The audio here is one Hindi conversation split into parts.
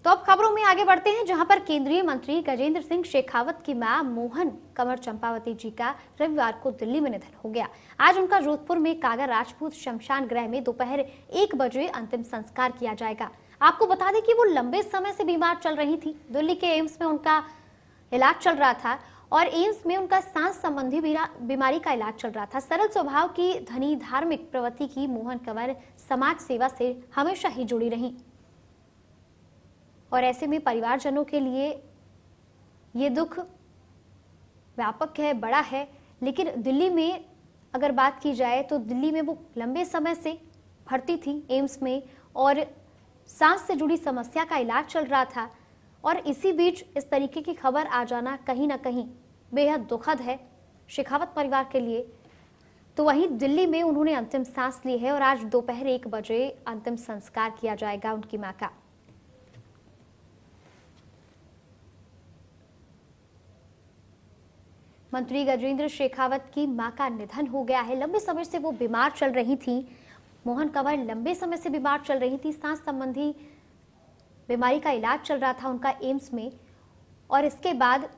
तो अब खबरों में आगे बढ़ते हैं, जहां पर केंद्रीय मंत्री गजेंद्र सिंह शेखावत की मां मोहन कंवर चंपावती जी का रविवार को दिल्ली में निधन हो गया। आज उनका जोधपुर में कागा राजपूत शमशान गृह में दोपहर 1 बजे अंतिम संस्कार किया जाएगा। आपको बता दें कि वो लंबे समय से बीमार चल रही थी। दिल्ली के एम्स में उनका इलाज चल रहा था और एम्स में उनका सांस संबंधी बीमारी का इलाज चल रहा था। सरल स्वभाव की धनी धार्मिक प्रवृत्ति की मोहन कंवर समाज सेवा से हमेशा ही जुड़ी रही और ऐसे में परिवारजनों के लिए ये दुख व्यापक है, बड़ा है। लेकिन दिल्ली में अगर बात की जाए तो दिल्ली में वो लंबे समय से भर्ती थी एम्स में और सांस से जुड़ी समस्या का इलाज चल रहा था और इसी बीच इस तरीके की खबर आ जाना कहीं ना कहीं बेहद दुखद है शेखावत परिवार के लिए। तो वहीं दिल्ली में उन्होंने अंतिम सांस ली है और आज दोपहर 1 बजे अंतिम संस्कार किया जाएगा उनकी मां का। मंत्री गजेंद्र शेखावत की मां का निधन हो गया है। लंबे समय से वो बीमार चल रही थी। मोहन कंवर लंबे समय से बीमार चल रही थी। सांस संबंधी बीमारी का इलाज चल रहा था उनका एम्स में और इसके बाद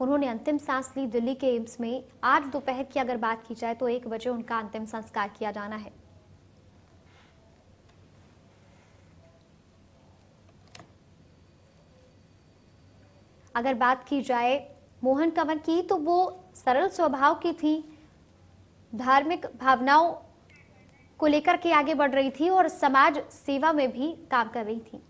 उन्होंने अंतिम सांस ली दिल्ली के एम्स में। आज दोपहर की अगर बात की जाए तो 1 बजे उनका अंतिम संस्कार किया जाना है। अगर बात की जाए मोहन कंवर की तो वो सरल स्वभाव की थी, धार्मिक भावनाओं को लेकर के आगे बढ़ रही थी और समाज सेवा में भी काम कर रही थी।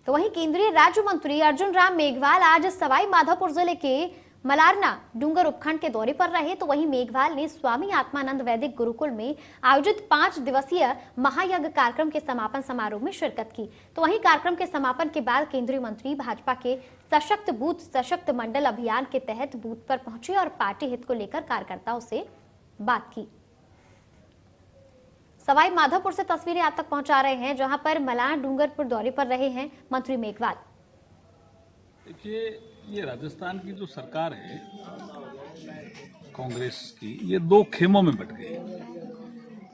तो वहीं केंद्रीय राज्य मंत्री अर्जुन राम मेघवाल आज सवाई माधोपुर जिले के मलारना डूंगर उपखंड के दौरे पर रहे। तो वहीं मेघवाल ने स्वामी आत्मानंद वैदिक गुरुकुल में आयोजित 5 दिवसीय महायज्ञ कार्यक्रम के समापन समारोह में शिरकत की। तो वहीं कार्यक्रम के समापन के बाद केंद्रीय मंत्री भाजपा के सशक्त बूथ सशक्त मंडल अभियान के तहत बूथ पर पहुंचे और पार्टी हित को लेकर कार्यकर्ताओं से बात की। सवाई माधोपुर से तस्वीरें आप तक पहुंचा रहे हैं, जहां पर मलारना डूंगरपुर दौरे पर रहे हैं मंत्री मेघवाल। देखिए, ये राजस्थान की जो सरकार है कांग्रेस की, ये 2 खेमों में बट गई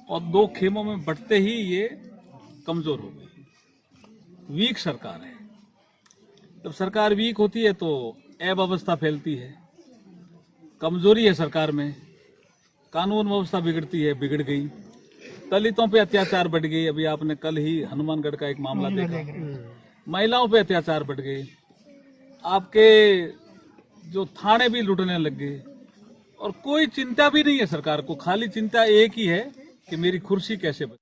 और 2 खेमों में बटते ही ये कमजोर हो गई। वीक सरकार है। जब सरकार वीक होती है तो अव्यवस्था फैलती है, कमजोरी है सरकार में, कानून व्यवस्था बिगड़ती है, बिगड़ गई। दलितों पे अत्याचार बढ़ गई। अभी आपने कल ही हनुमानगढ़ का एक मामला देखा। महिलाओं पे अत्याचार बढ़ गए। आपके जो थाने भी लूटने लग गए और कोई चिंता भी नहीं है सरकार को। खाली चिंता एक ही है कि मेरी कुर्सी कैसे बचे।